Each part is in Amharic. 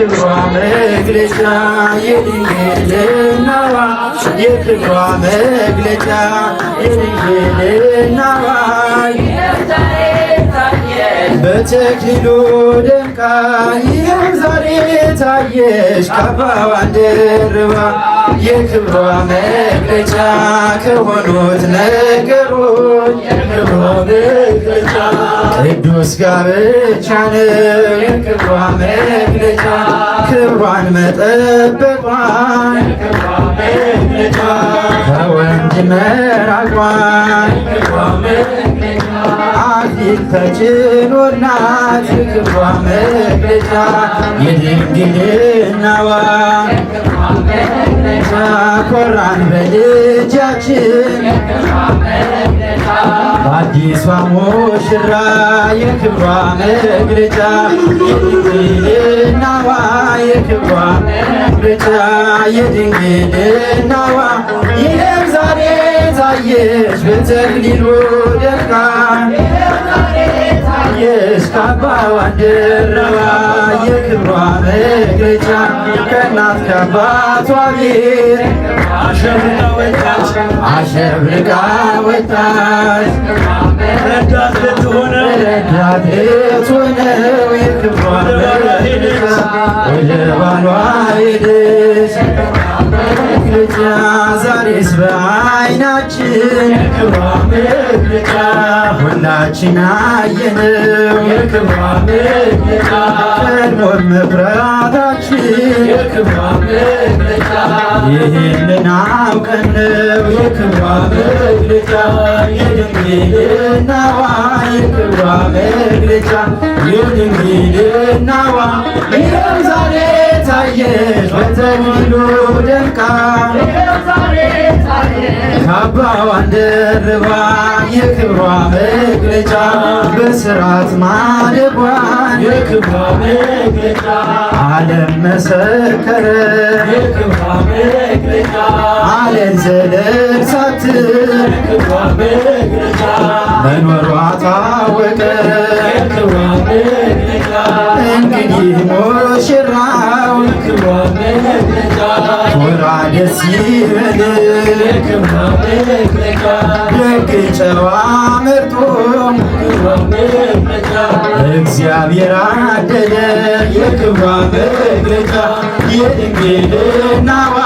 የክብሯ መግለጫ የድንግልናዋ የክብሯ መግለጫ የድንግልናዋ በተክሊሉ ደምቃ ይኸው ዛሬ ታየሽ ካባዋን ደርባ የክብሯ መግለጫ ከሆኑት ነገሮች የክብሯ መግለጫ ቅዱስ ጋብቻ ነው የክብሯ መግለጫ ክብሯን መጠበቋን የክብሯ መግለጫ ከወንድ መራቋን የክብሯ መግለጫ አክሊል ተጭኖላት የክብሯ መግለጫ የድንግልናዋ ኮራን በልጃችን በአዲሷ ሙሽራ የክብሯ መግለጫ የድንግልናዋ የክብሯ መግለጫ የድንግልናዋ ይህም ዛሬ ታየሽ በተክሊሉ ደምቃ ታየሽ ካባዋን ደርባ የክብሯ መግለጫ ከእናት ከአባቷ ቤት አሸብርቃ ወጣች ረዳት ልትሆነው የክብሯ መግለጫ ወደ ባሏ ሄደች መግለጫ ዛሬስ በዓይናችን የክብሯ መግለጫ ሁላችን አየነው የክብሯ መግለጫ ቀድሞን መፍራታችን የክብሯ መግለጫ ይህንን አውቀን ነው የክብሯ መግለጫ የድንግልናዋ የክብሯ መግለጫ የድንግልናዋ ይኸው ዛሬ ታየሽ በተክሊሉ ደምቃ ካባዋን ደርባ የክብሯ መግለጫ በስራት ማደጓን የክብሯ መግለጫ ዓለም መሰከረ የክብሯ መግለጫ ዓለም ዘለል ሳትል የክብሯ መግለጫ መኖሯ ታወቀ የክብሯ መግለጫ እንግዲህ ሙሽራው የክብሯ መግለጫ ኮራ ደስ ይበል የክብሯ መግለጫ ደግ ጨዋ መርጦ የክብሯ መግለጫ እግዚአብሔር አደለ የክብሯ መግለጫ የድንግልናዋ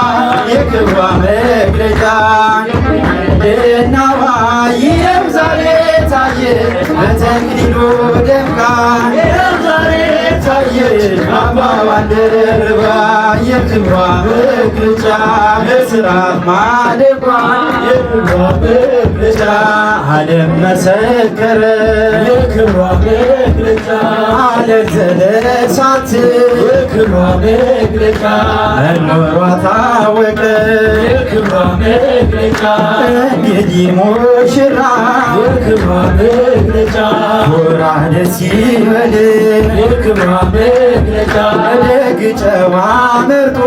የክብሯ መግለጫ የድንግልናዋ ይኸው ዛሬ ታየሽ በተክሊሉ ደምቃ ይኸው ዛሬ ታየሽ ካባዋን ደርባ የክብሯ መግለጫ በስራት ማደጓን የክብሯ መግለጫ ዓለም መሰከረ የክብሯ መግለጫ ዓለም ዘለል ሳትል የክብሯ መግለጫ መኖሯ ታወቀ የክብሯ መግለጫ እንግዲህ ሙሽራ የክብሯ መግለጫ ኮራ ደስ ይበል የክብሯ መግለጫ ደግ ጨዋ መርጦ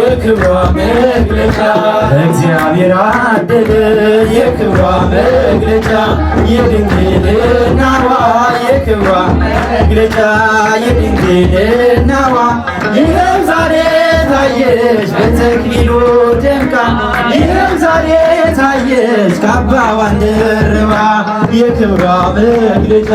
የክብሯ መግለጫ እግዚአብሔር አደለ የክብሯ መግለጫ የድንግልናዋ የክብሯ መግለጫ የድንግልናዋ ይኸው ዛሬ ታየሽ በተክሊሉ ደምቃ ይኸው ዛሬ ታየሽ ካባዋን ደርባ የክብሯ መግለጫ